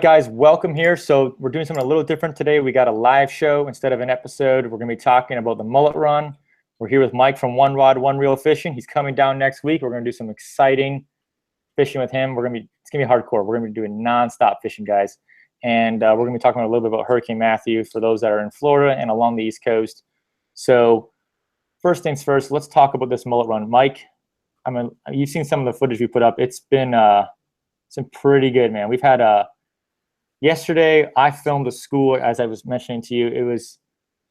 Guys, welcome here. So we're doing something a little different today. We got a live show instead of an episode. We're going to be talking about the mullet run. We're here with Mike from 1Rod1ReelFishing. He's coming down next week. We're going to do some exciting fishing with him. It's going to be hardcore. We're going to be doing nonstop fishing, guys. And we're going to be talking a little bit about Hurricane Matthew for those that are in Florida and along the East Coast. So first things first, let's talk about this mullet run. Mike, you've seen some of the footage we put up. It's been pretty good, man. We've had yesterday, I filmed a school, as I was mentioning to you. It was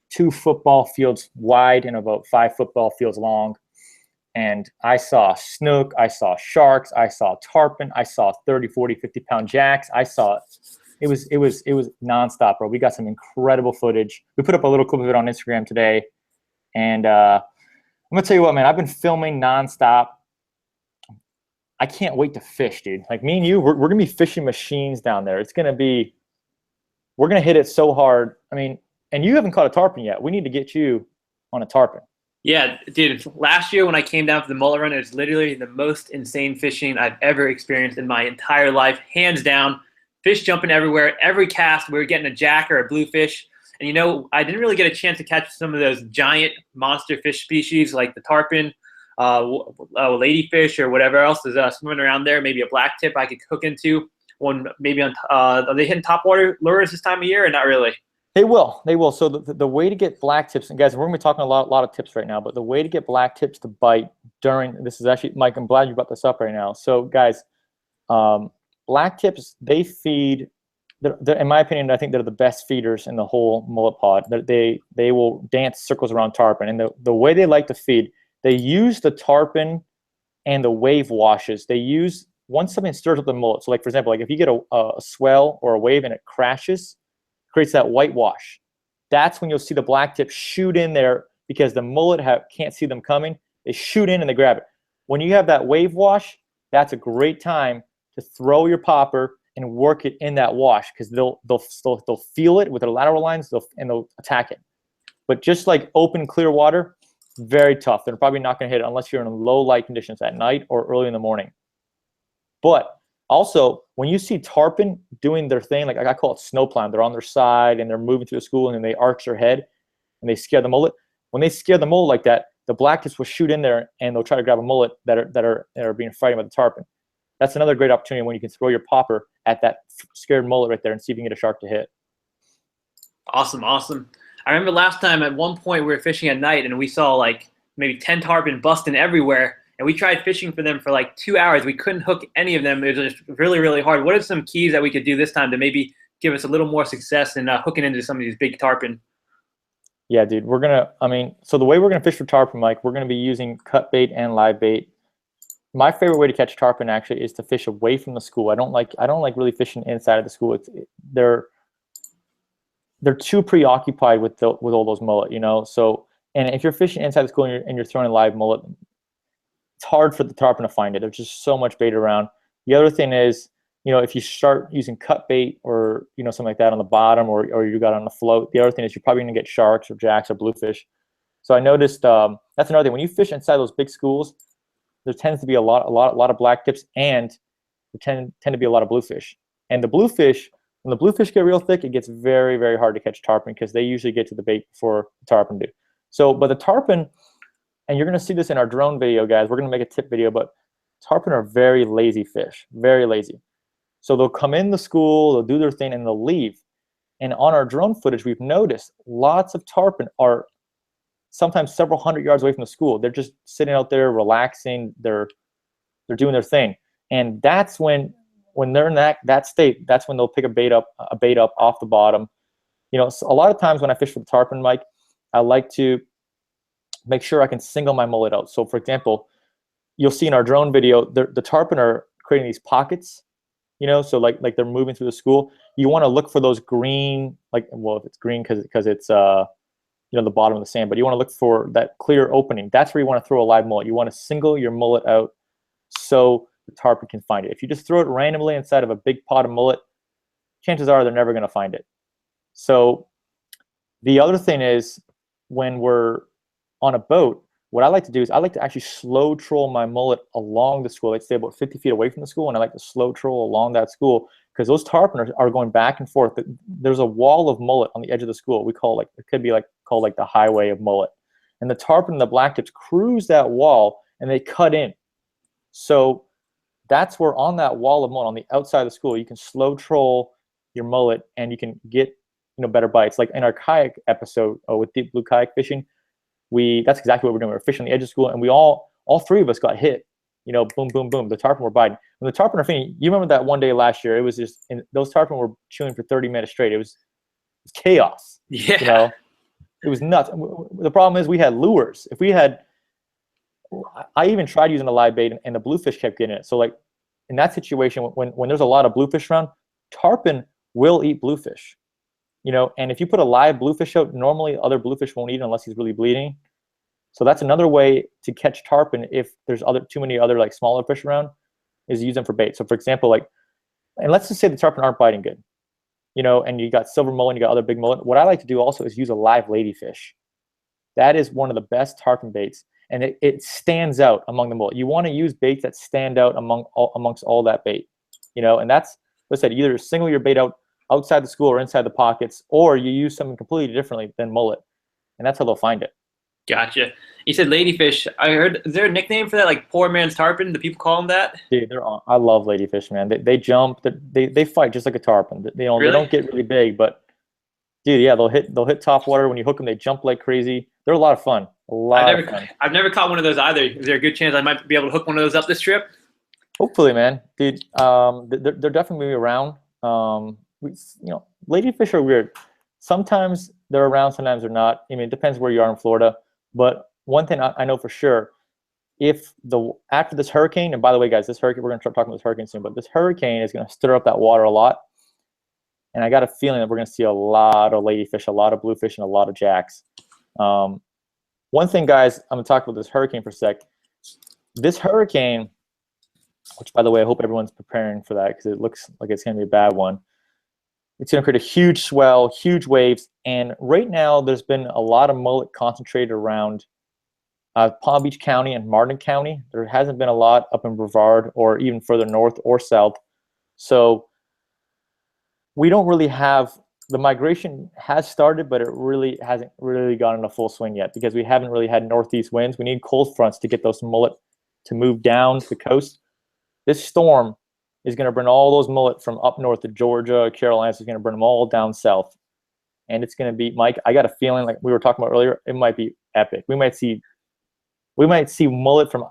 2 football fields wide and about 5 football fields long. And I saw snook, I saw sharks, I saw tarpon, I saw 30, 40, 50-pound jacks. It was nonstop, bro. We got some incredible footage. We put up a little clip of it on Instagram today. And I'm going to tell you what, man, I've been filming nonstop. I can't wait to fish, dude. Like me and you, we're going to be fishing machines down there. We're going to hit it so hard. I mean, and you haven't caught a tarpon yet. We need to get you on a tarpon. Yeah, dude, last year when I came down for the mullet run, it was literally the most insane fishing I've ever experienced in my entire life, hands down. Fish jumping everywhere. Every cast, we were getting a jack or a bluefish. And, you know, I didn't really get a chance to catch some of those giant monster fish species like the tarpon, ladyfish, or whatever else is swimming around there. Maybe a blacktip I could hook into. Maybe on are they hitting topwater lures this time of year or not really? They will. So the way to get blacktips, and guys, we're going to be talking a lot of tips right now, but the way to get blacktips to bite this is actually, Mike, I'm glad you brought this up right now. So guys, blacktips, they feed, in my opinion, I think they're the best feeders in the whole mullet pod. They will dance circles around tarpon, and the way they like to feed, they use the tarpon and the wave washes. Once something stirs up the mullet, so like for example, like if you get a swell or a wave and it crashes, creates that white wash. That's when you'll see the blacktip shoot in there because the mullet can't see them coming. They shoot in and they grab it. When you have that wave wash, that's a great time to throw your popper and work it in that wash because they'll feel it with their lateral lines and they'll attack it. But just like open, clear water, very tough. They're probably not going to hit it unless you're in low light conditions at night or early in the morning. But also, when you see tarpon doing their thing, like I call it snowplow, they're on their side and they're moving through the school and then they arch their head and they scare the mullet. When they scare the mullet like that, the blacktips will shoot in there and they'll try to grab a mullet that are being frightened by the tarpon. That's another great opportunity when you can throw your popper at that scared mullet right there and see if you can get a shark to hit. Awesome. I remember last time at one point we were fishing at night and we saw like maybe 10 tarpon busting everywhere. And we tried fishing for them for like 2 hours. We couldn't hook any of them. It was just really, really hard. What are some keys that we could do this time to maybe give us a little more success in hooking into some of these big tarpon? Yeah, dude, so the way we're going to fish for tarpon, Mike, we're going to be using cut bait and live bait. My favorite way to catch tarpon actually is to fish away from the school. I don't like really fishing inside of the school. They're too preoccupied with all those mullet, you know. So, and if you're fishing inside the school and you're throwing a live mullet, it's hard for the tarpon to find it. There's just so much bait around. The other thing is, you know, if you start using cut bait or, you know, something like that on the bottom or you got on the float, the other thing is you're probably going to get sharks or jacks or bluefish. So I noticed that's another thing. When you fish inside those big schools, there tends to be a lot of blacktips and there tend to be a lot of bluefish. And when the bluefish get real thick, it gets very, very hard to catch tarpon because they usually get to the bait before the tarpon do. So, but the tarpon, and you're going to see this in our drone video, guys. We're going to make a tip video, but tarpon are very lazy fish, very lazy. So they'll come in the school, they'll do their thing, and they'll leave. And on our drone footage, we've noticed lots of tarpon are sometimes several hundred yards away from the school. They're just sitting out there relaxing. They're doing their thing. And that's when they're in that state, that's when they'll pick a bait up off the bottom. You know, so a lot of times when I fish for the tarpon, Mike, I like to make sure I can single my mullet out. So for example, you'll see in our drone video, the tarpon are creating these pockets, you know, so like they're moving through the school. You want to look for those green, if it's green because it's you know, the bottom of the sand, but you want to look for that clear opening. That's where you want to throw a live mullet. You want to single your mullet out so the tarpon can find it. If you just throw it randomly inside of a big pot of mullet, chances are they're never going to find it. So the other thing is when we're on a boat, what I like to do is I like to actually slow troll my mullet along the school. I'd stay about 50 feet away from the school, and I like to slow troll along that school because those tarpon are going back and forth. There's a wall of mullet on the edge of the school. We call it could be called the highway of mullet. And the tarpon and the blacktips cruise that wall and they cut in. So that's where on that wall of mullet on the outside of the school, you can slow troll your mullet and you can get better bites. Like in our kayak episode with Deep Blue Kayak Fishing, that's exactly what we're doing. We're fishing on the edge of school and we all three of us got hit. Boom, boom, boom. The tarpon were biting. When the tarpon are feeding, you remember that one day last year, it was just, those tarpon were chewing for 30 minutes straight. It was chaos. Yeah. It was nuts. The problem is we had lures. If we had, I even tried using a live bait and the bluefish kept getting it. So like in that situation, when there's a lot of bluefish around, tarpon will eat bluefish, and if you put a live bluefish out, normally other bluefish won't eat it unless he's really bleeding. So that's another way to catch tarpon if there's too many other like smaller fish around, is use them for bait. So for example, and let's just say the tarpon aren't biting good, and you got silver mullet, you got other big mullet. What I like to do also is use a live ladyfish. That is one of the best tarpon baits, and it stands out among the mullet. You want to use baits that stand out amongst all that bait, and that's, like I said, either single your bait out outside the school or inside the pockets, or you use something completely differently than mullet, and that's how they'll find it. Gotcha. You said ladyfish. I heard, is there a nickname for that? Like poor man's tarpon? Do people call them that? Dude, I love ladyfish, man. They jump. They fight just like a tarpon. They don't get really big, but dude, yeah, they'll hit top water. When you hook them, they jump like crazy. They're a lot of fun. I've nenever caught one of those either. Is there a good chance I might be able to hook one of those up this trip? Hopefully, man. Dude, they're definitely around. Ladyfish are weird. Sometimes they're around, sometimes they're not. I mean, it depends where you are in Florida. But one thing I know for sure, after this hurricane, and by the way, guys, this hurricane, we're going to start talking about this hurricane soon, but this hurricane is going to stir up that water a lot. And I got a feeling that we're going to see a lot of ladyfish, a lot of bluefish, and a lot of jacks. One thing, guys, I'm going to talk about this hurricane for a sec. This hurricane, which, by the way, I hope everyone's preparing for that because it looks like it's going to be a bad one. It's going to create a huge swell, huge waves, and right now there's been a lot of mullet concentrated around Palm Beach County and Martin County. There hasn't been a lot up in Brevard or even further north or south. So we don't really have, the migration has started, but it really hasn't really gotten into full swing yet because we haven't really had northeast winds. We need cold fronts to get those mullet to move down the coast. This storm is going to bring all those mullet from up north to Georgia, Carolina. It's going to bring them all down south. And it's going to be, Mike, I got a feeling, like we were talking about earlier, it might be epic. We might see mullet from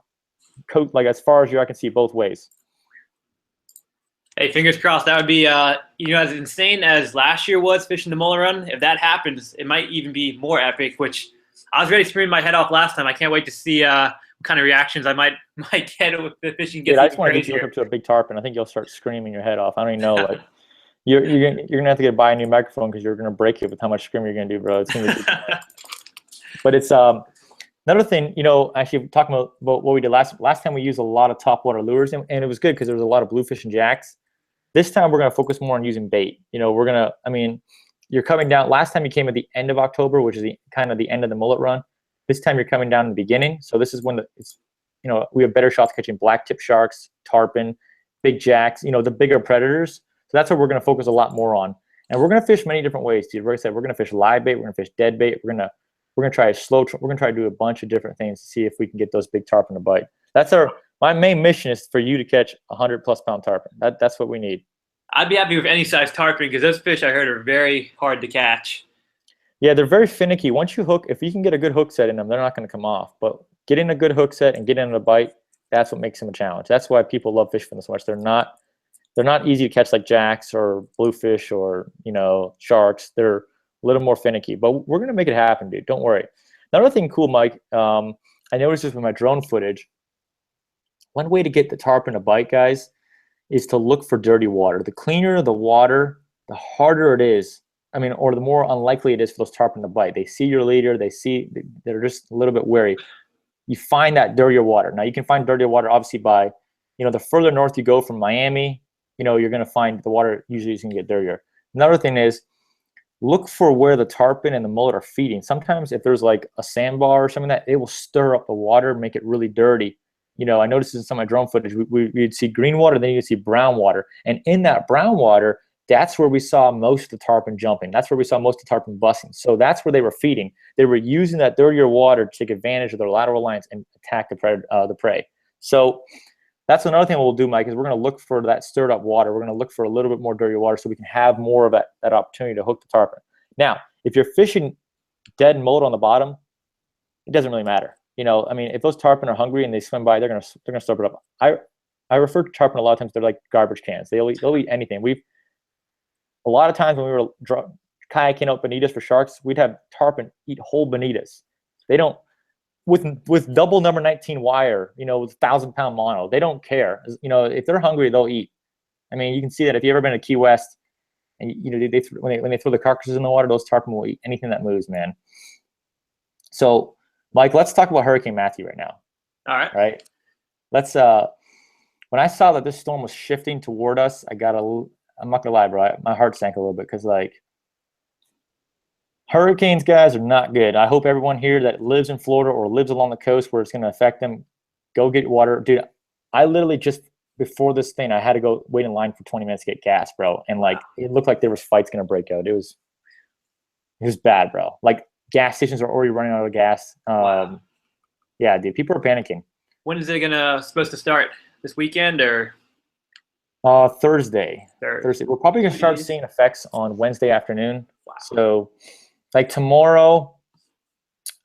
like as far as I can see both ways. Hey, fingers crossed. That would be, as insane as last year was fishing the mullet run. If that happens, it might even be more epic, which I was ready to scream my head off last time. I can't wait to see what kind of reactions I might get with the fishing. Dude, I just want to get you up to a big tarpon. I think you'll start screaming your head off. I don't even know. Like, you're gonna have to buy a new microphone because you're gonna break it with how much screaming you're gonna do, bro. It's gonna be but it's another thing. Actually talking about what we did last time, we used a lot of topwater lures, and it was good because there was a lot of bluefish and jacks. This time we're gonna focus more on using bait. You're coming down. Last time you came at the end of October, which is kind of the end of the mullet run. This time you're coming down in the beginning. So this is when we have better shots catching blacktip sharks, tarpon, big jacks, the bigger predators. So that's what we're going to focus a lot more on. And we're going to fish many different ways, dude. We're going to fish live bait. We're going to fish dead bait. We're going to try we're going to try to do a bunch of different things to see if we can get those big tarpon to bite. My main mission is for you to catch 100+ pound tarpon. That's what we need. I'd be happy with any size tarpon because those fish I heard are very hard to catch. Yeah, they're very finicky. Once you hook, if you can get a good hook set in them, they're not going to come off. But getting a good hook set and getting a bite, that's what makes them a challenge. That's why people love fishing them so much. They're not easy to catch like jacks or bluefish or sharks. They're a little more finicky. But we're going to make it happen, dude. Don't worry. Another thing cool, Mike, I noticed this with my drone footage. One way to get the tarpon to bite, guys, is to look for dirty water. The cleaner the water, the harder it is. Or the more unlikely it is for those tarpon to bite. They see your leader. They're just a little bit wary. You find that dirtier water. Now, you can find dirtier water, obviously, by, the further north you go from Miami, you're going to find the water usually is going to get dirtier. Another thing is look for where the tarpon and the mullet are feeding. Sometimes if there's like a sandbar or something like that, it will stir up the water, make it really dirty. You know, I noticed in some of my drone footage, we'd see green water, then you'd see brown water. And in that brown water, that's where we saw most of the tarpon jumping. That's where we saw most of the tarpon busting. So that's where they were feeding. They were using that dirtier water to take advantage of their lateral lines and attack the prey. So that's another thing we'll do, Mike, is we're going to look for that stirred up water. We're going to look for a little bit more dirty water so we can have more of that opportunity to hook the tarpon. Now, if you're fishing dead and mullet on the bottom, it doesn't really matter. You know, I mean, if those tarpon are hungry and they swim by, they're gonna stir it up. I refer to tarpon a lot of times, they're like garbage cans. They'll eat anything. A lot of times when we were kayaking out bonitas for sharks, we'd have tarpon eat whole bonitas. They don't, with double number 19 wire, you know, with 1,000-pound mono, they don't care. You know, if they're hungry, they'll eat. I mean, you can see that if you've ever been to Key West, and you know, when they throw the carcasses in the water, those tarpon will eat anything that moves, man. So, Mike, let's talk about Hurricane Matthew right now. All right. Right. Let's. When I saw that this storm was shifting toward us, I'm not gonna lie, bro. My heart sank a little bit because, like, hurricanes, guys, are not good. I hope everyone here that lives in Florida or lives along the coast where it's gonna affect them, go get water, dude. I literally just before this thing, I had to go wait in line for 20 minutes to get gas, bro. And like, it looked like there was fights gonna break out. It was bad, bro. Like, gas stations are already running out of gas. Wow. Yeah, dude, people are panicking. When is it supposed to start? This weekend or? Thursday. Thursday. We're probably gonna start seeing effects on Wednesday afternoon. Wow. So, like tomorrow,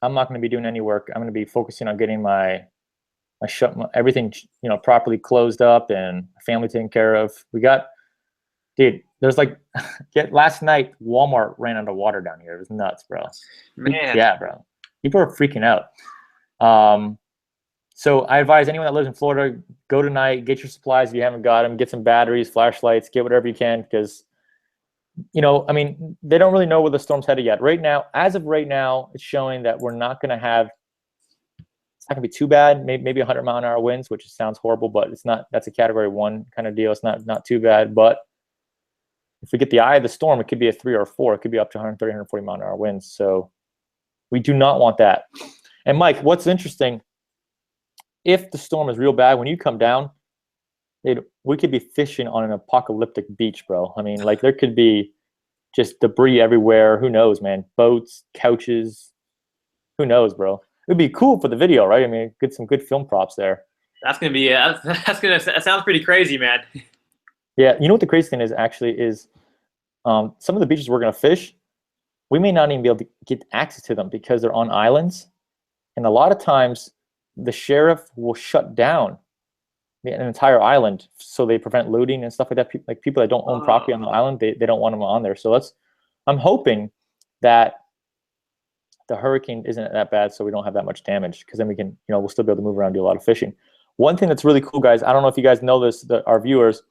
I'm not gonna be doing any work. I'm gonna be focusing on getting my everything, you know, properly closed up and family taken care of. We got, dude, there's like, last night, Walmart ran out of water down here. It was nuts, bro. Man. Yeah, bro. People are freaking out. So I advise anyone that lives in Florida, go tonight, get your supplies if you haven't got them, get some batteries, flashlights, get whatever you can, because, you know, I mean, they don't really know where the storm's headed yet. Right now, as of right now, it's showing that we're not going to have, it's not going to be too bad, maybe 100-mile-an-hour winds, which sounds horrible, but it's not, that's a category 1 kind of deal. It's not too bad, but if we get the eye of the storm, it could be a 3 or a 4. It could be up to 130, 140-mile-an-hour winds. So we do not want that. And Mike, what's interesting, if the storm is real bad, when you come down, we could be fishing on an apocalyptic beach, bro. I mean, like, there could be just debris everywhere. Who knows, man? Boats, couches. Who knows, bro? It'd be cool for the video, right? I mean, get some good film props there. That sounds pretty crazy, man. Yeah, you know what the crazy thing is actually is some of the beaches we're gonna fish, we may not even be able to get access to them because they're on islands, and a lot of times the sheriff will shut down an entire island so they prevent looting and stuff like that. Like people that don't own property on the island, they don't want them on there. So I'm hoping that the hurricane isn't that bad so we don't have that much damage, because then we can, you know, we'll still be able to move around, do a lot of fishing. One thing that's really cool, guys, I don't know if you guys know this, our viewers,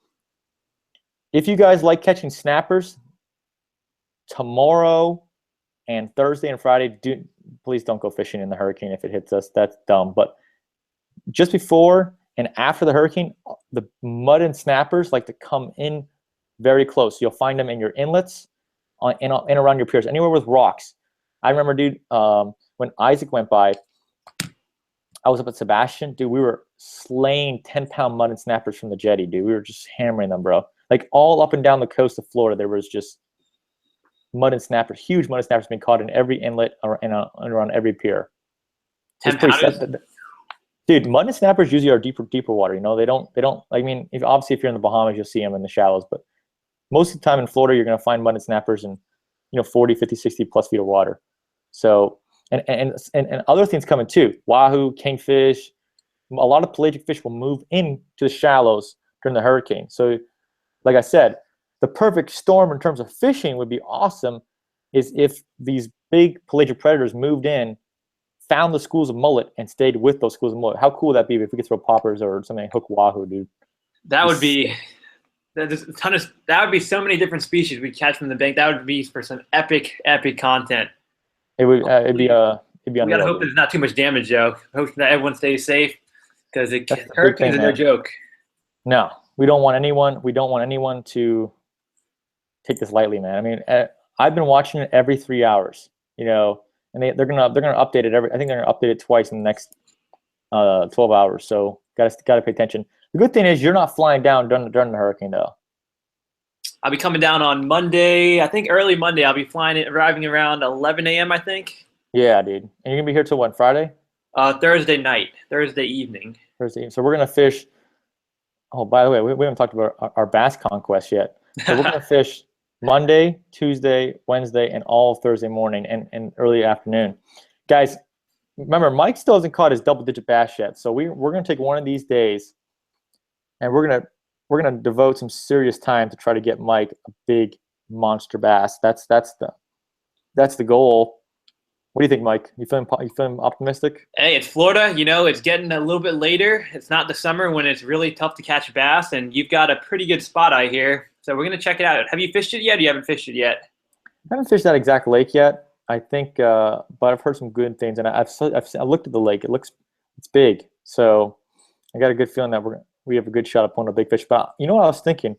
if you guys like catching snappers, tomorrow and Thursday and Friday, please don't go fishing in the hurricane if it hits us. That's dumb. But just before and after the hurricane, the mud and snappers like to come in very close. You'll find them in your inlets and around your piers, anywhere with rocks. I remember, dude, when Isaac went by, I was up at Sebastian. Dude, we were slaying 10-pound mud and snappers from the jetty, dude. We were just hammering them, bro. Like, all up and down the coast of Florida, there was just mud and snappers, huge mud and snappers being caught in every inlet and around every pier. 10 pounders. Dude, mud and snappers usually are deeper water. You know, they don't. I mean, obviously, if you're in the Bahamas, you'll see them in the shallows. But most of the time in Florida, you're going to find mud and snappers in, you know, 40, 50, 60 plus feet of water. So, and other things coming too. Wahoo, kingfish, a lot of pelagic fish will move into the shallows during the hurricane. So, like I said, the perfect storm in terms of fishing would be awesome is if these big pelagic predators moved in, found the schools of mullet, and stayed with those schools of mullet. How cool would that be if we could throw poppers or something, hook wahoo, dude? That would be that would be so many different species we'd catch from the bank. That would be for some epic content. It would it'd be we gotta hope there's not too much damage, Joe. Hope that everyone stays safe, because hurricanes are no joke. No, we don't want anyone to take this lightly, man. I mean, I've been watching it every 3 hours, you know, and they're gonna update it I think they're gonna update it twice in the next 12 hours. So Gotta pay attention. The good thing is you're not flying down during the hurricane though. I'll be coming down on Monday. I think early Monday. I'll be arriving around 11 a.m. I think. Yeah, dude. And you're gonna be here till when? Friday? Thursday night. Thursday evening. Thursday. So we're gonna fish. Oh, by the way, we haven't talked about our bass conquest yet. So we're gonna fish Monday, Tuesday, Wednesday, and all Thursday morning and early afternoon. Guys, remember, Mike still hasn't caught his double-digit bass yet. So we're gonna take one of these days, and we're gonna devote some serious time to try to get Mike a big monster bass. That's the goal. What do you think, Mike? You feeling optimistic? Hey, it's Florida. You know, it's getting a little bit later. It's not the summer when it's really tough to catch bass, and you've got a pretty good spot out here. So we're gonna check it out. Have you fished it yet? Or you haven't fished it yet? I haven't fished that exact lake yet. I think, but I've heard some good things, and I've looked at the lake. It's big, so I got a good feeling that we have a good shot of pulling a big fish. But you know what I was thinking?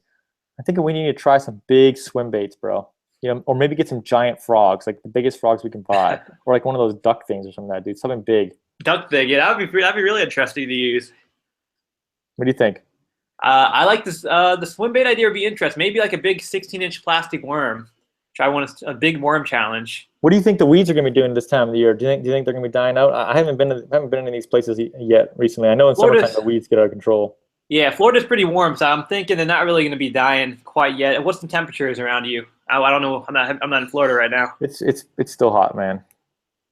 I think we need to try some big swim baits, bro. You know, or maybe get some giant frogs, like the biggest frogs we can buy, or like one of those duck things or something like that, dude. Something big. Duck thing, yeah, that'd be really interesting to use. What do you think? I like this. The swim bait idea would be interesting. Maybe like a big 16-inch plastic worm. Try a big worm challenge. What do you think the weeds are going to be doing this time of the year? Do you think they're going to be dying out? I haven't been in these places yet recently. I know in summertime the weeds get out of control. Yeah, Florida's pretty warm, so I'm thinking they're not really going to be dying quite yet. What's the temperatures around you? I don't know. I'm not in Florida right now. It's still hot, man.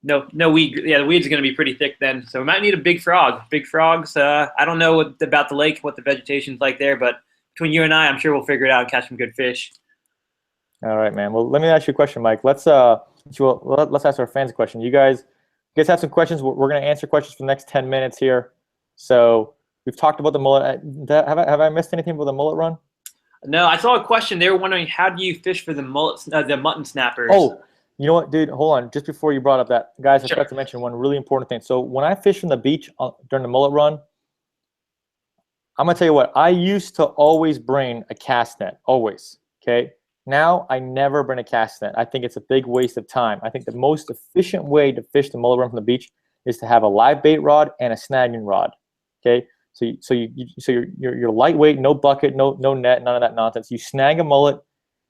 No weed. Yeah, the weeds are going to be pretty thick then. So we might need a big frog. Big frogs. I don't know about the lake, what the vegetation's like there, but between you and I, I'm sure we'll figure it out and catch some good fish. All right, man. Well, let me ask you a question, Mike. Let's ask our fans a question. You guys have some questions. We're going to answer questions for the next 10 minutes here. So we've talked about the mullet. Have I missed anything about the mullet run? No, I saw a question. They were wondering, how do you fish for the mutton snappers? Oh, you know what, dude? Hold on. Just before you brought up that, guys, I forgot to mention one really important thing. So when I fish from the beach during the mullet run, I'm going to tell you what. I used to always bring a cast net. Always. Okay? Now, I never bring a cast net. I think it's a big waste of time. I think the most efficient way to fish the mullet run from the beach is to have a live bait rod and a snagging rod. Okay? So you're lightweight, no bucket, no net, none of that nonsense. You snag a mullet,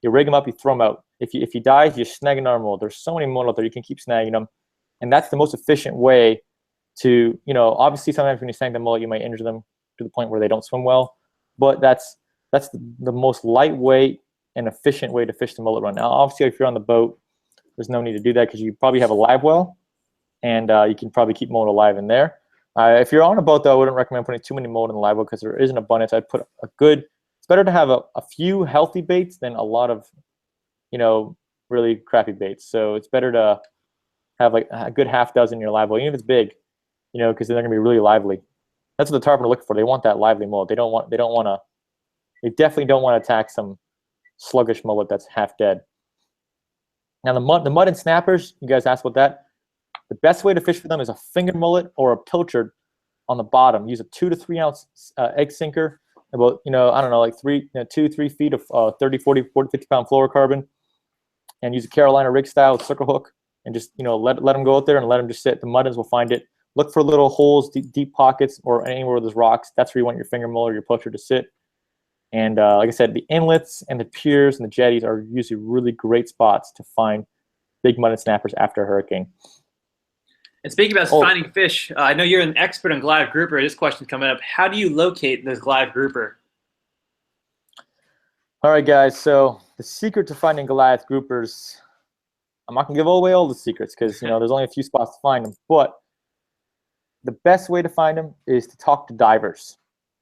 you rig them up, you throw them out. If he dies, you snag another mullet. There's so many mullet out there, you can keep snagging them, and that's the most efficient way to, you know, obviously sometimes when you snag the mullet, you might injure them to the point where they don't swim well, but that's the most lightweight and efficient way to fish the mullet run. Now, obviously, if you're on the boat, there's no need to do that because you probably have a live well, and you can probably keep mullet alive in there. If you're on a boat, though, I wouldn't recommend putting too many mullet in the live well because there is an abundance. I'd put a good. It's better to have a few healthy baits than a lot of, you know, really crappy baits. So it's better to have like a good half dozen in your live well, even if it's big, you know, because they're gonna be really lively. That's what the tarpon are looking for. They want that lively mullet. They definitely don't want to attack some sluggish mullet that's half dead. Now the mud and snappers, you guys asked about that. The best way to fish for them is a finger mullet or a pilchard on the bottom. Use a 2 to 3 ounce egg sinker, about, you know, I don't know, like 2-3 feet of 30, 40, 50 pound fluorocarbon, and use a Carolina rig style circle hook, and just, you know, let them go out there and let them just sit. The muddins will find it. Look for little holes, deep pockets, or anywhere where there's rocks. That's where you want your finger mullet or your pilchard to sit. And like I said, the inlets and the piers and the jetties are usually really great spots to find big mud and snappers after a hurricane. And speaking about finding fish, I know you're an expert on Goliath grouper. This question's coming up. How do you locate this Goliath grouper? All right, guys. So the secret to finding Goliath groupers, I'm not going to give away all the secrets because, you know, there's only a few spots to find them. But the best way to find them is to talk to divers.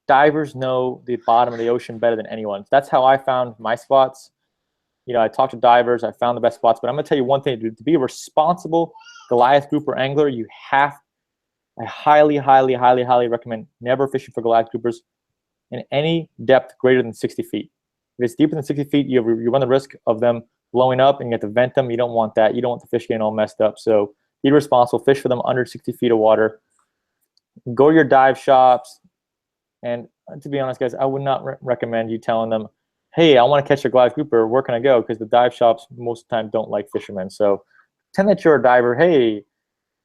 Divers know the bottom of the ocean better than anyone. That's how I found my spots. You know, I talked to divers. I found the best spots. But I'm going to tell you one thing. To be a responsible Goliath grouper angler, I highly, highly, highly, highly recommend never fishing for Goliath groupers in any depth greater than 60 feet. If it's deeper than 60 feet, you run the risk of them blowing up and you have to vent them. You don't want that. You don't want the fish getting all messed up. So be responsible. Fish for them under 60 feet of water. Go to your dive shops. And to be honest, guys, I would not recommend you telling them, hey, I want to catch a Goliath grouper. Where can I go? Because the dive shops most of the time don't like fishermen. So pretend that you're a diver. Hey,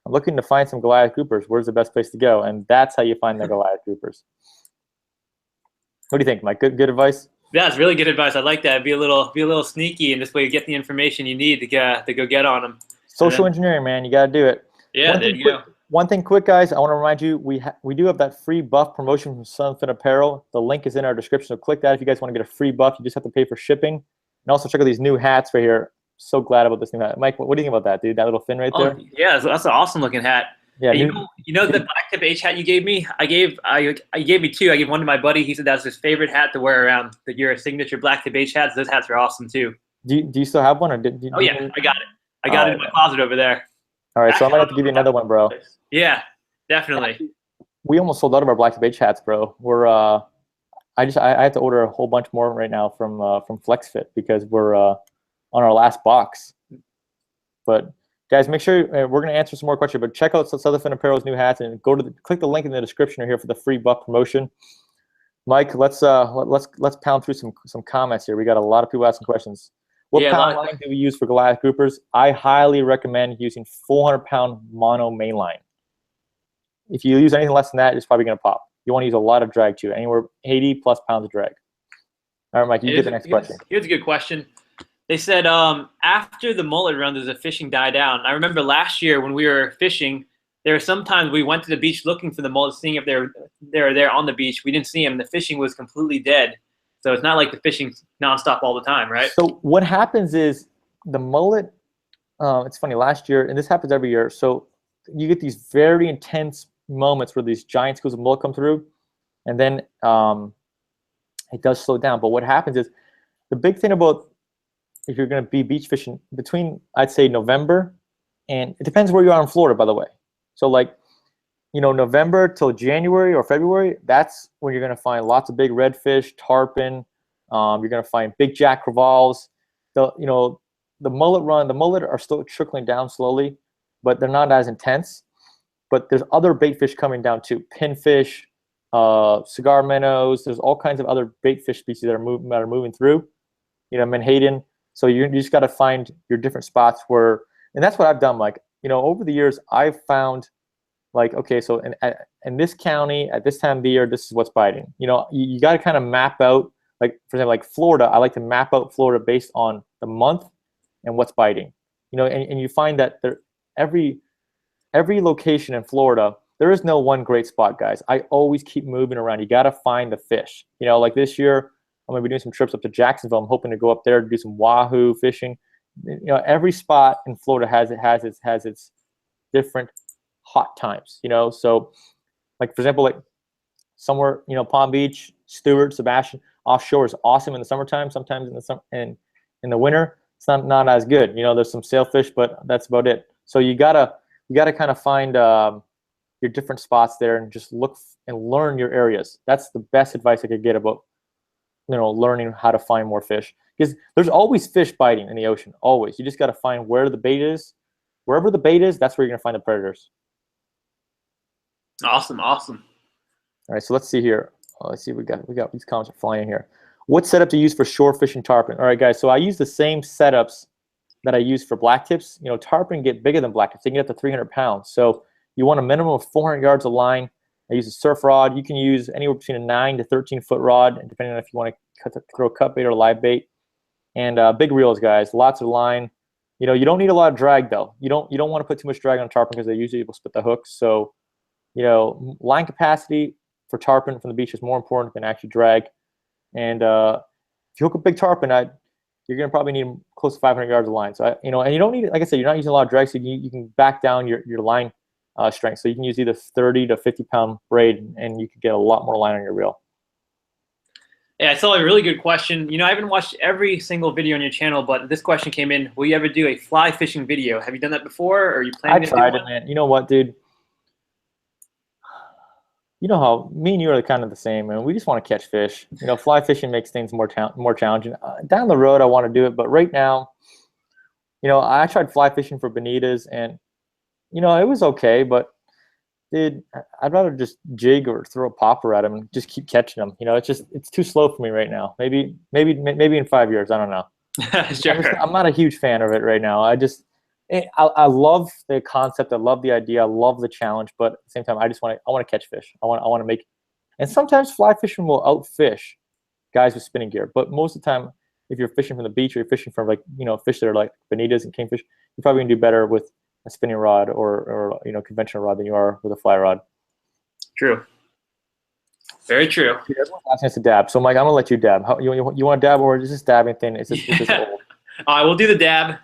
I'm looking to find some Goliath groupers. Where's the best place to go? And that's how you find the Goliath groupers. What do you think, Mike? Good advice? Yeah, it's really good advice. I like that. Be a little sneaky, and this way you get the information you need to go get on them. Social engineering, man. You got to do it. Yeah, there you go. One thing quick, guys, I want to remind you, we do have that free buff promotion from Fin Apparel. The link is in our description, so click that if you guys want to get a free buff. You just have to pay for shipping. And also check out these new hats right here. So glad about this new hat. Mike, what do you think about that, dude? That little fin right there? Yeah, that's an awesome looking hat. Yeah, you know the BlacktipH hat you gave me? You gave me two. I gave one to my buddy. He said that's his favorite hat to wear around. Your signature BlacktipH hats. Those hats are awesome too. Do you still have one, or Oh yeah, I got it. I got it in my closet over there. All right, so I might have to give you another one, bro. Yeah, definitely. We almost sold out of our BlacktipH hats, bro. We're I have to order a whole bunch more right now from FlexFit because we're on our last box. But guys, make sure we're going to answer some more questions. But check out Southern Fin Apparel's new hats and click the link in the description here for the free buff promotion. Mike, let's pound through some comments here. We got a lot of people asking questions. What pound line do we use for Goliath groupers? I highly recommend using 400-pound mono mainline. If you use anything less than that, it's probably going to pop. You want to use a lot of drag too, anywhere 80+ pounds of drag. All right, Mike, you get the next question. Here's a good question. They said after the mullet run, does the fishing die down? I remember last year when we were fishing, there were sometimes we went to the beach looking for the mullet, seeing if they were there on the beach. We didn't see them. The fishing was completely dead. So it's not like the fishing's nonstop all the time, right? So what happens is the mullet, it's funny, last year, and this happens every year, so you get these very intense moments where these giant schools of mullet come through, and then it does slow down. But what happens is, the big thing about if you're going to be beach fishing between, I'd say, November, and it depends where you are in Florida, by the way. So like, November till January or February, that's when you're going to find lots of big redfish, tarpon. You're going to find big jack crevalles. The mullet are still trickling down slowly, but they're not as intense. But there's other bait fish coming down too. Pinfish, cigar minnows. There's all kinds of other bait fish species that are moving through. Menhaden. So you just got to find your different spots where, and that's what I've done. Like, over the years, I've found, like, okay, so in this county at this time of the year, this is what's biting. You got to kind of map out, like, for example, like Florida. I like to map out Florida based on the month and what's biting. And you find that every location in Florida, there is no one great spot, guys. I always keep moving around. You got to find the fish. Like this year, I'm going to be doing some trips up to Jacksonville. I'm hoping to go up there to do some wahoo fishing. Every spot in Florida has its different hot times. So, like, for example, like somewhere, Palm Beach, Stewart, Sebastian, offshore is awesome in the summertime. Sometimes in the winter, it's not as good. There's some sailfish, but that's about it. So you gotta kind of find your different spots there and just look and learn your areas. That's the best advice I could get about learning how to find more fish, because there's always fish biting in the ocean. Always. You just got to find where the bait is. Wherever the bait is, that's where you're gonna find the predators. Awesome. All right, so let's see here. Let's see, we got these comments are flying in here. What setup to use for shore fishing tarpon? All right, guys, so I use the same setups that I use for blacktips. Tarpon get bigger than blacktips. They can get up to 300 pounds. So you want a minimum of 400 yards of line. I use a surf rod. You can use anywhere between a 9 to 13-foot rod, depending on if you want to throw a cut bait or live bait. And big reels, guys. Lots of line. You don't need a lot of drag though. You don't want to put too much drag on tarpon because they usually will split the hooks. So, line capacity for tarpon from the beach is more important than actually drag. And if you hook a big tarpon, you're gonna probably need close to 500 yards of line. So and you don't need, like I said, you're not using a lot of drag, so you can back down your line strength. So you can use either 30 to 50-pound braid, and you can get a lot more line on your reel. Yeah, I saw a really good question. I haven't watched every single video on your channel, but this question came in. Will you ever do a fly fishing video? Have you done that before, or are you planning to do I tried it, man. You know what, dude? You know how me and you are kind of the same, man. We just want to catch fish. Fly fishing makes things more challenging. Down the road, I want to do it, but right now, I tried fly fishing for bonitas, and it was okay, but dude, I'd rather just jig or throw a popper at them and just keep catching them. It's too slow for me right now. Maybe in 5 years, I don't know. Sure. I'm not a huge fan of it right now. I love the concept. I love the idea. I love the challenge. But at the same time, I want to catch fish. I want to make. And sometimes fly fishing will outfish guys with spinning gear. But most of the time, if you're fishing from the beach or you're fishing from, like, fish that are like bonitas and kingfish, you're probably gonna do better with a spinning rod or conventional rod than you are with a fly rod. True. Very true. Everyone's asking us to dab. So, Mike, I'm gonna let you dab. You want to dab, or is this dabbing thing? Is this old? All right, we'll do the dab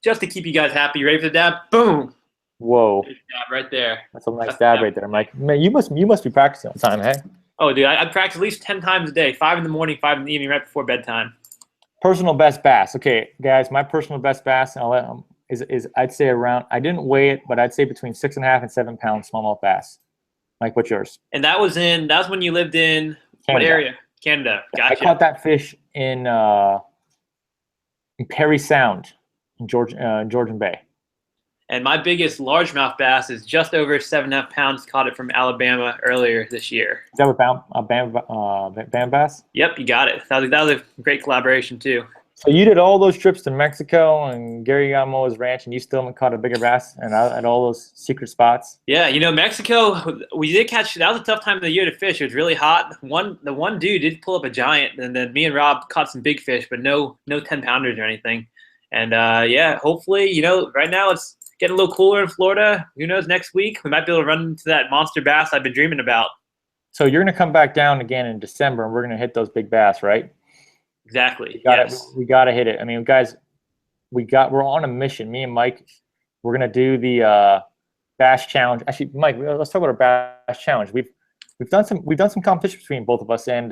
just to keep you guys happy. You ready for the dab? Boom. Whoa. There's the dab right there. That's a nice dab right there, Mike. Man, you must be practicing all the time, hey? Oh, dude, I practice at least 10 times a day. 5 in the morning, 5 in the evening, right before bedtime. Personal best bass. Okay, guys, my personal best bass, is I'd say around. I didn't weigh it, but I'd say between 6.5 and 7 pound smallmouth bass. Mike, what's yours? And that was when you lived in what area? Canada. Gotcha. I caught that fish in Perry Sound in Georgian Bay. And my biggest largemouth bass is just over 7.5 pounds. Caught it from Alabama earlier this year. Is that with Bam Bass? Yep, you got it. That was a great collaboration too. So you did all those trips to Mexico and Gary Gamo's ranch, and you still haven't caught a bigger bass and at all those secret spots? Yeah, Mexico, we did catch. That was a tough time of the year to fish. It was really hot. The one dude did pull up a giant, and then me and Rob caught some big fish, but no 10-pounders or anything. And yeah, hopefully, right now it's getting a little cooler in Florida. Who knows, next week we might be able to run into that monster bass I've been dreaming about. So you're going to come back down again in December, and we're going to hit those big bass, right? Exactly. We got to hit it. I mean, guys, we're on a mission. Me and Mike, we're going to do the bass challenge. Actually, Mike, let's talk about our bass challenge. We've done some competition between both of us, and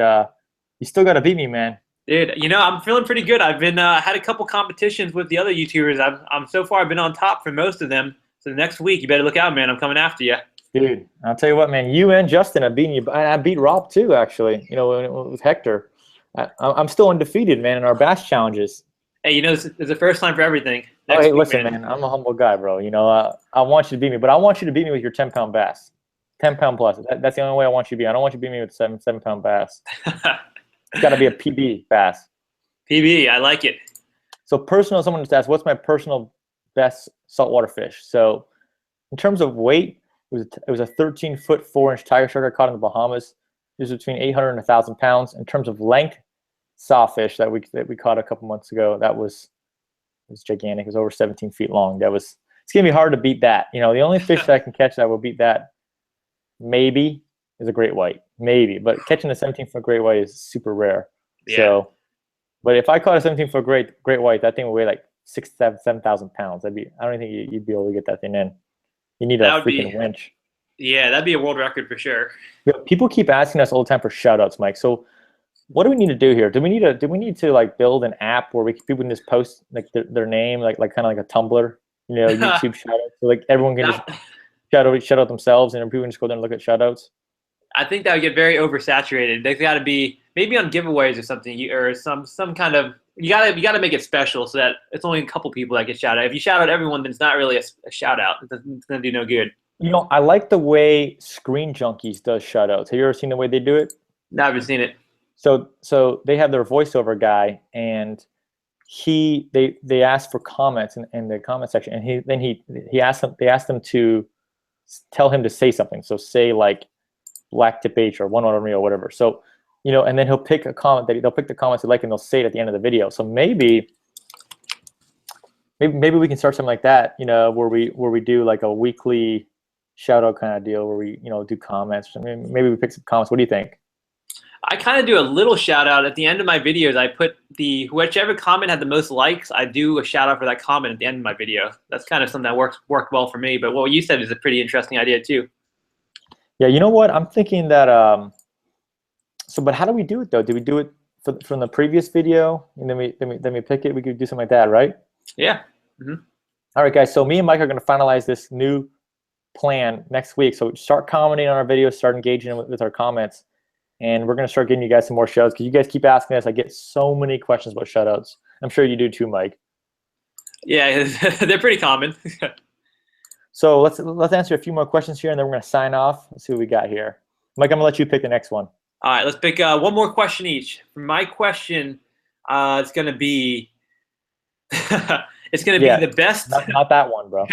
you still got to beat me, man. Dude, I'm feeling pretty good. I've been had a couple competitions with the other YouTubers. I'm so far I've been on top for most of them. So next week you better look out, man. I'm coming after you. Dude, I'll tell you what, man. You and Justin have beaten you. I beat Rob too, actually. With Hector. I'm still undefeated, man, in our bass challenges. Hey, it's the first time for everything. Hey, listen, man. I'm a humble guy, bro. I want you to beat me, but I want you to beat me with your 10-pound bass, 10-pound plus. That's the only way I want you to beat. I don't want you to beat me with 7-pound bass. It's got to be a PB bass. PB, I like it. So someone just asked, what's my personal best saltwater fish? So in terms of weight, it was a 13-foot 4-inch tiger shark I caught in the Bahamas. It was between 800 and 1,000 pounds. In terms of length, sawfish that we caught a couple months ago, it was gigantic. It was over 17 feet long. It's gonna be hard to beat that. The only fish that I can catch that will beat that maybe is a great white, maybe. But catching a 17-foot great white is super rare. Yeah. So, but if I caught a 17-foot great white, that thing would weigh like 7,000 pounds. I don't think you'd be able to get that thing in. You need a freaking winch. Yeah, that'd be a world record for sure. Yeah, people keep asking us all the time for shout-outs, Mike. So what do we need to do here? Do we need to like build an app where people can just post like their name, like kind of like a Tumblr, YouTube shout-outs, so like everyone can just shout out themselves, and people can just go there and look at shout-outs? I think that would get very oversaturated. There's got to be maybe on giveaways or something, or some kind of you gotta make it special so that it's only a couple people that get shout out. If you shout out everyone, then it's not really a shout out. It's gonna do no good. I like the way Screen Junkies does shout outs. Have you ever seen the way they do it? No, I haven't seen it. So they have their voiceover guy, and they ask for comments in the comment section, and they ask them to tell him to say something. So say like BlacktipH or 1Rod1ReelFishing or whatever. So and then he'll pick a comment they'll pick the comments they like, and they'll say it at the end of the video. So maybe we can start something like that, where we do like a weekly shout out kind of deal where we do comments. I mean, maybe we pick some comments. What do you think? I kind of do a little shout out at the end of my videos. I put whichever comment had the most likes, I do a shout out for that comment at the end of my video. That's kind of something that worked well for me. But what you said is a pretty interesting idea too. Yeah, you know what? I'm thinking that but how do we do it though? Do we do it from the previous video and then we pick it? We could do something like that, right? Yeah. Mm-hmm. All right, guys. So me and Mike are going to finalize this new plan next week. So start commenting on our videos, start engaging with our comments, and we're going to start getting you guys some more shows because you guys keep asking us. I get so many questions about shoutouts. I'm sure you do too, Mike. Yeah, they're pretty common. So let's answer a few more questions here, and then we're going to sign off. Let's see what we got here. Mike, I'm going to let you pick the next one. All right, let's pick one more question each. For my question, it's going to be, It's going to be the best. Not that one, bro.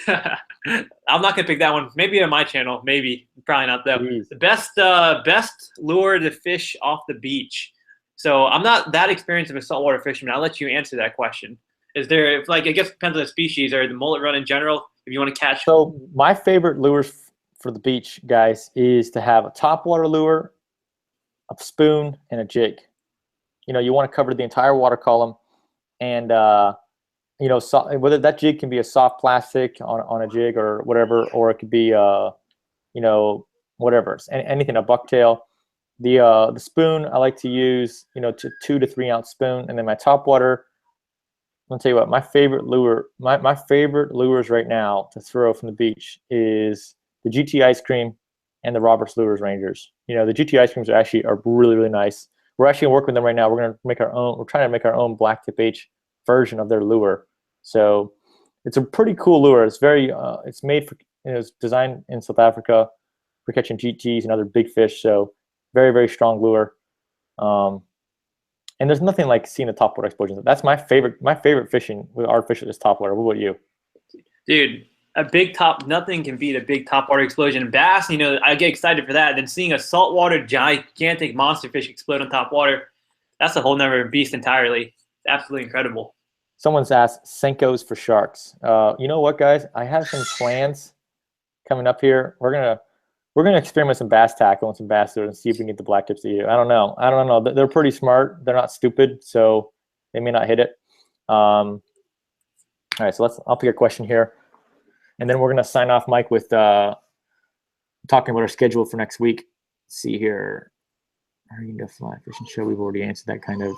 I'm not going to pick that one. Maybe on my channel. Maybe. Probably not, though. Jeez. The best lure to fish off the beach. So I'm not that experienced of a saltwater fisherman. I'll let you answer that question. Is there, like, I guess it depends on the species or the mullet run in general, if you want to catch. So my favorite lures for the beach, guys, is to have a topwater lure, a spoon, and a jig. You know, you want to cover the entire water column, and you know, whether that jig can be a soft plastic on a jig or whatever, or it could be you know, whatever, anything, a bucktail. The spoon I like to use, you know, 2 to 3 ounce spoon, and then my topwater. I'll tell you what, my favorite lure, my favorite lures right now to throw from the beach is the GT Ice Cream and the Roberts Lures Rangers. You know, the GT Ice Creams are really, really nice. We're actually working with them right now. We're gonna make our own. We're trying to make our own BlacktipH version of their lure. So it's a pretty cool lure. It's very, it's made for, you know, it's designed in South Africa for catching GTs and other big fish. So very, very strong lure. And there's nothing like seeing a topwater explosion. That's my favorite. My favorite fishing with artificial is topwater. What about you? Dude, a big top. Nothing can beat a big topwater explosion. Bass, you know, I get excited for that. And then seeing a saltwater gigantic monster fish explode on top water, that's a whole nother beast entirely. Absolutely incredible. Someone's asked Senkos for sharks. You know what, guys? I have some plans coming up here. We're gonna experiment with some bass tackle and some bass lures and see if we can get the black tips to eat it. I don't know. They're pretty smart. They're not stupid, so they may not hit it. All right, so I'll pick a question here, and then we're gonna sign off, Mike, with talking about our schedule for next week. Let's see here. Are you into fly fishing show? We've already answered that kind of.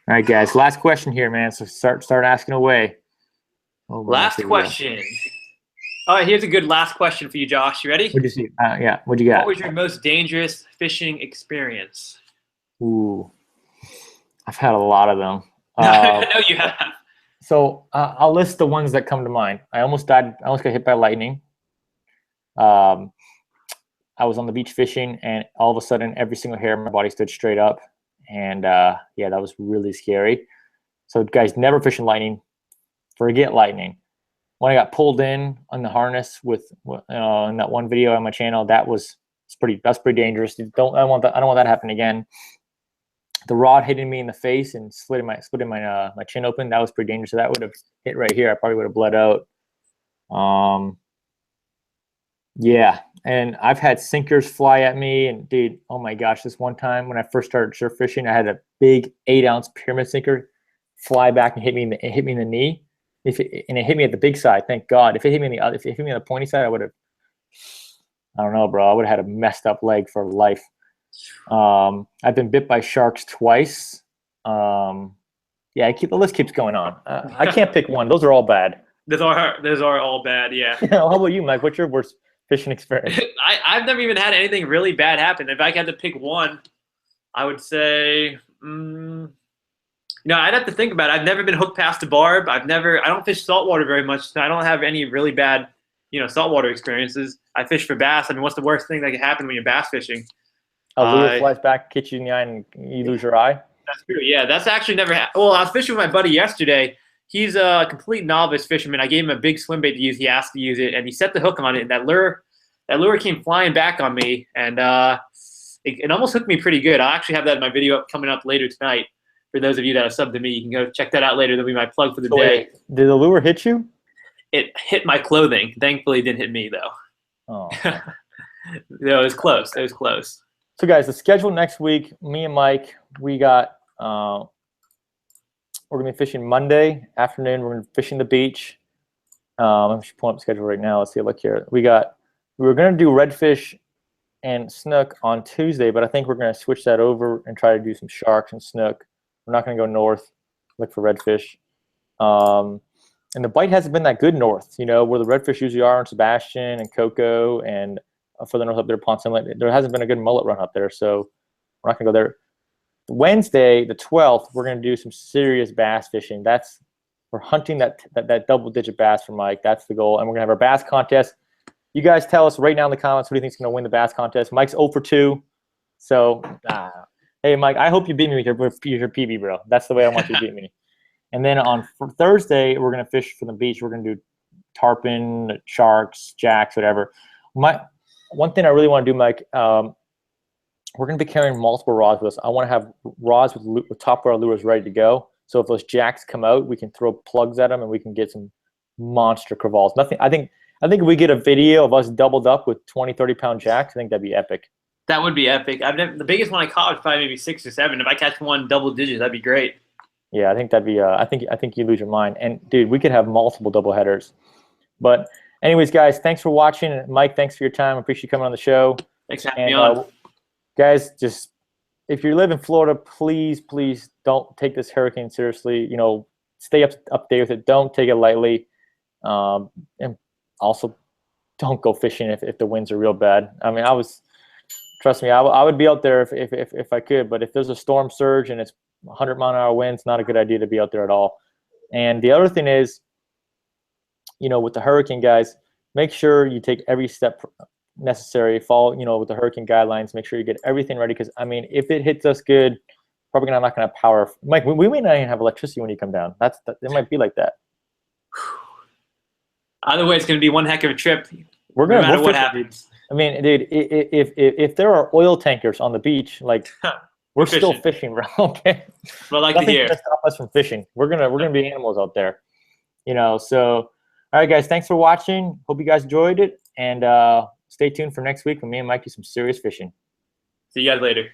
All right, guys. Last question here, man. So start asking away. Oh, last question. All right, here's a good last question for you, Josh. You ready? What'd you see? Yeah. What'd you got? What was your most dangerous fishing experience? Ooh, I've had a lot of them. I know you have. So I'll list the ones that come to mind. I almost died. I almost got hit by lightning. I was on the beach fishing, and all of a sudden, every single hair in my body stood straight up. And yeah, that was really scary. So guys, never fish in lightning. Forget lightning. When I got pulled in on the harness with in that one video on my channel, that's pretty dangerous. I don't want that to happen again. The rod hitting me in the face and splitting my chin open, that was pretty dangerous. So that would have hit right here. I probably would have bled out. Yeah, and I've had sinkers fly at me, and dude, oh my gosh, this one time when I first started surf fishing, I had a big 8-ounce pyramid sinker fly back and hit me in the knee. And it hit me at the big side, thank God. If it hit me on the pointy side, I would have, I don't know, bro. I would have had a messed up leg for life. I've been bit by sharks twice. Yeah, the list keeps going on. I can't pick one. Those are all bad. Those are all bad. Yeah. How about you, Mike? What's your worst fishing experience? I've never even had anything really bad happen. If I had to pick one, I would say. No, I'd have to think about it. I've never been hooked past a barb. I don't fish saltwater very much, so I don't have any really bad, saltwater experiences. I fish for bass. I mean, what's the worst thing that can happen when you're bass fishing? A lure flies back, hits you in the eye, and you lose your eye? That's true, yeah. That's actually never happened. Well, I was fishing with my buddy yesterday. He's a complete novice fisherman. I gave him a big swim bait to use. He asked to use it, and he set the hook on it, and that lure came flying back on me, and it almost hooked me pretty good. I'll actually have that in my video coming up later tonight. For those of you that are subbed to me, you can go check that out later. That'll be my plug for the day. Did the lure hit you? It hit my clothing. Thankfully, it didn't hit me, though. Oh. No, it was close. It was close. So, guys, the schedule next week, me and Mike, we're going to be fishing Monday afternoon. We're going to be fishing the beach. I'm just pulling up the schedule right now. Let's see a look here. We were going to do redfish and snook on Tuesday, but I think we're going to switch that over and try to do some sharks and snook. We're not going to go north, look for redfish. And the bite hasn't been that good north, where the redfish usually are in Sebastian and Cocoa and further north up there, Ponce Inlet. There hasn't been a good mullet run up there, so we're not going to go there. Wednesday, the 12th, we're going to do some serious bass fishing. We're hunting that double-digit bass for Mike. That's the goal, and we're going to have our bass contest. You guys tell us right now in the comments who do you think is going to win the bass contest. Mike's 0 for 2, so hey, Mike, I hope you beat me with your PB, bro. That's the way I want you to beat me. And then on Thursday, we're going to fish from the beach. We're going to do tarpon, sharks, jacks, whatever. One thing I really want to do, Mike, we're going to be carrying multiple rods with us. I want to have rods with top water lures ready to go. So if those jacks come out, we can throw plugs at them and we can get some monster crevalles. I think if we get a video of us doubled up with 20, 30-pound jacks, I think that'd be epic. That would be epic. The biggest one I caught was probably maybe 6 or 7. If I catch one double digits, that'd be great. Yeah, I think that'd be. I think you lose your mind. And dude, we could have multiple double headers. But anyways, guys, thanks for watching. Mike, thanks for your time. I appreciate you coming on the show. Thanks for having me on. Guys, just if you live in Florida, please don't take this hurricane seriously. You know, stay up there with it. Don't take it lightly. And also, don't go fishing if the winds are real bad. I mean, trust me, I would be out there if I could. But if there's a storm surge and it's 100-mile-an-hour winds, not a good idea to be out there at all. And the other thing is, you know, with the hurricane, guys, make sure you take every step necessary. Follow, you know, with the hurricane guidelines. Make sure you get everything ready, because I mean, if it hits us good, probably not going to have power. Mike, we may not even have electricity when you come down. It might be like that. Either way, it's going to be one heck of a trip. No matter what happens. I mean, dude, if there are oil tankers on the beach, like we're still fishing, bro. Okay. Well, I like to hear. Nothing's gonna stop us from fishing. We're gonna be animals out there, you know. So, all right, guys, thanks for watching. Hope you guys enjoyed it, and stay tuned for next week when me and Mike do some serious fishing. See you guys later.